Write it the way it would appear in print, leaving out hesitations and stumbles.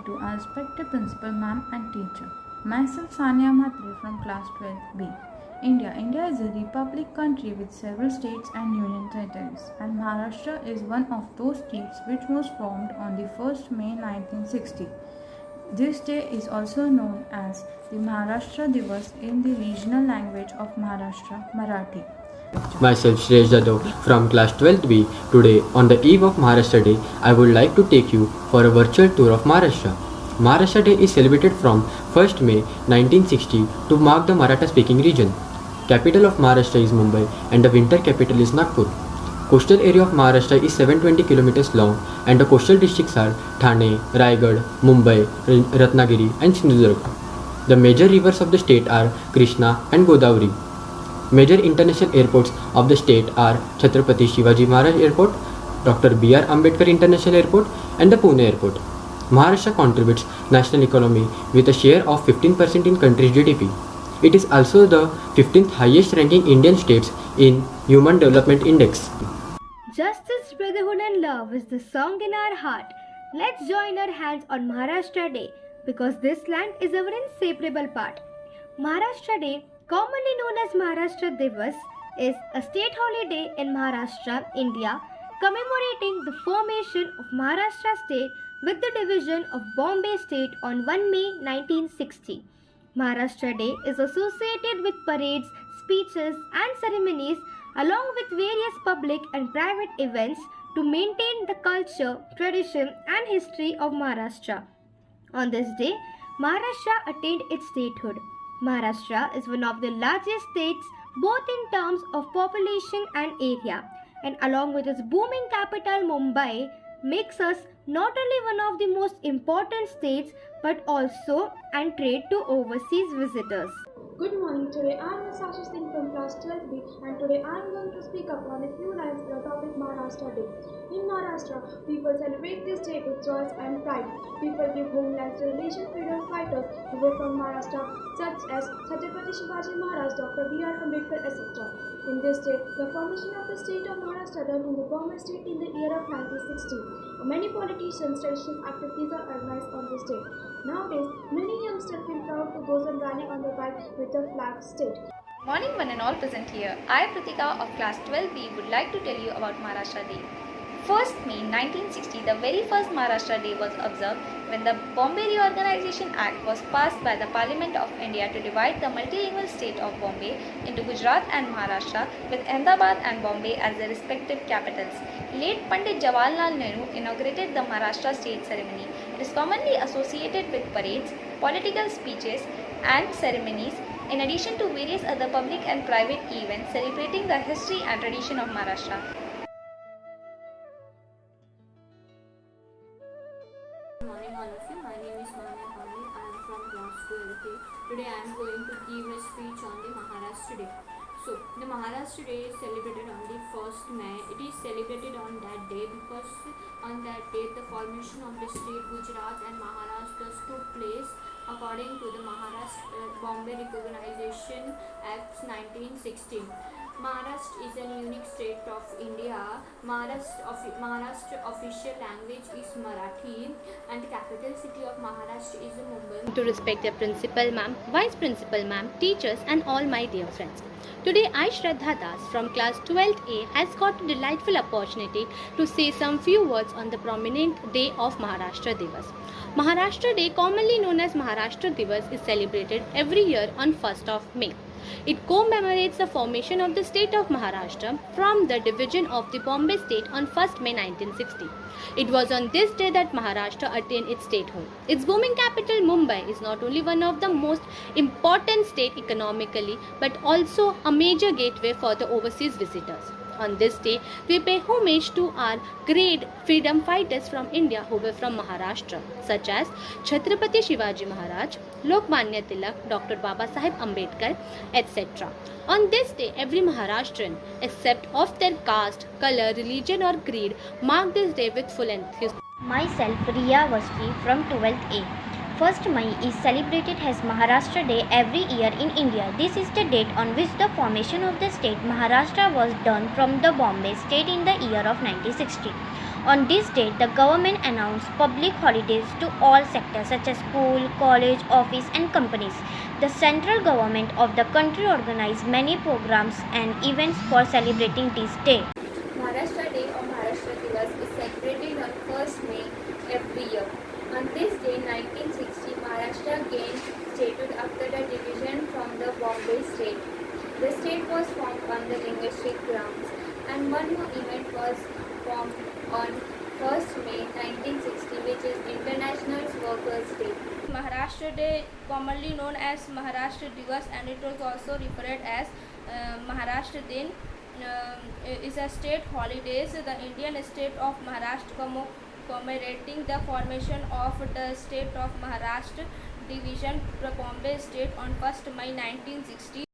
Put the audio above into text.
to our respected principal ma'am and teacher. Myself Sania Mhatre from class 12B. India is a republic country with several states and union territories, and Maharashtra is one of those states which was formed on the 1st May 1960. This day is also known as the Maharashtra Divas in the regional language of Maharashtra, Marathi. Myself Shresh Jadhav from class 12th B. Today, on the eve of Maharashtra Day, I would like to take you for a virtual tour of Maharashtra. Maharashtra Day is celebrated from 1st May 1960 to mark the Maratha speaking region. Capital of Maharashtra is Mumbai and the winter capital is Nagpur. Coastal area of Maharashtra is 720 kilometers long and the coastal districts are Thane, Raigad, Mumbai, Ratnagiri and Sindhudurg. The major rivers of the state are Krishna and Godavari. Major international airports of the state are Chhatrapati Shivaji Maharaj Airport, Dr. B.R. Ambedkar International Airport and the Pune Airport. Maharashtra contributes national economy with a share of 15% in country's GDP. It is also the 15th highest ranking Indian states in Human Development Index. Justice, brotherhood and love is the song in our heart. Let's join our hands on Maharashtra Day because this land is our inseparable part. Maharashtra Day, commonly known as Maharashtra Divas, is a state holiday in Maharashtra, India, commemorating the formation of Maharashtra state with the division of Bombay state on 1 May 1960. Maharashtra Day is associated with parades, speeches and ceremonies along with various public and private events to maintain the culture, tradition and history of Maharashtra. On this day, Maharashtra attained its statehood. Maharashtra is one of the largest states both in terms of population and area, and along with its booming capital Mumbai makes us not only one of the most important states but also and trade to overseas visitors. Good morning. Today I am Sasha Singh from class 12B and today I am going to speak up on a few lines on the topic Maharashtra Day. In Maharashtra, people celebrate this day with joy and pride. People give homeland to religious freedom fighters who were from Maharashtra such as Chhatrapati Shivaji Maharaj, Dr. B.R. Ambedkar, etc. In this day, the formation of the state of Maharashtra done in the Bombay state in the year of 1960. Many politicians, traditional activities are organized on this day. Nowadays, many youngsters feel proud to go on rally on the bike with the flag state. Morning one and all present here. I, Pratika of class 12B, would like to tell you about Maharashtra Day. 1st May 1960, the very first Maharashtra Day was observed when the Bombay Reorganization Act was passed by the Parliament of India to divide the multilingual state of Bombay into Gujarat and Maharashtra with Ahmedabad and Bombay as their respective capitals. Late Pandit Jawaharlal Nehru inaugurated the Maharashtra state ceremony. It is commonly associated with parades, political speeches and ceremonies in addition to various other public and private events celebrating the history and tradition of Maharashtra. Good morning all of you. My name is Manya Kali. I am from class 12A. Today I am going to give a speech on the Maharashtra Day. So, the Maharashtra Day is celebrated on the 1st May. It is celebrated on that day because on that day the formation of the state Gujarat and Maharashtra took place according to the Maharashtra Bombay Reorganization Act 1916. Maharashtra is a unique state of India. Maharashtra official language is Marathi and the capital city of Maharashtra is Mumbai. To respect the principal ma'am, vice principal ma'am, teachers and all my dear friends. Today I, Shraddha Das from class 12A, has got a delightful opportunity to say some few words on the prominent day of Maharashtra Divas. Maharashtra Day, commonly known as Maharashtra Divas, is celebrated every year on 1st of May. It commemorates the formation of the state of Maharashtra from the division of the Bombay state on 1st May 1960. It was on this day that Maharashtra attained its statehood. Its booming capital Mumbai is not only one of the most important states economically but also a major gateway for the overseas visitors. On this day, we pay homage to our great freedom fighters from India who were from Maharashtra, such as Chhatrapati Shivaji Maharaj, Lokmanya Tilak, Dr. Babasaheb Ambedkar, etc. On this day, every Maharashtrian, except of their caste, color, religion or creed, mark this day with full enthusiasm. Myself, Riya Vaspi from 12th A. 1st May is celebrated as Maharashtra Day every year in India. This is the date on which the formation of the state Maharashtra was done from the Bombay state in the year of 1960. On this date, the government announced public holidays to all sectors such as school, college, office, and companies. The central government of the country organized many programs and events for celebrating this day. Maharashtra Day or Maharashtra Divas is celebrated on 1st May every year. On this day, 1960, Maharashtra gained statehood after the division from the Bombay state. The state was formed on the linguistic grounds, and one more event was formed on 1st May 1960, which is International Workers' Day. Maharashtra Day, commonly known as Maharashtra Divas, and it was also referred as Maharashtra Din, is a state holiday. The Indian state of Maharashtra commemorating the formation of the state of Maharashtra division from Bombay state on 1st May 1960.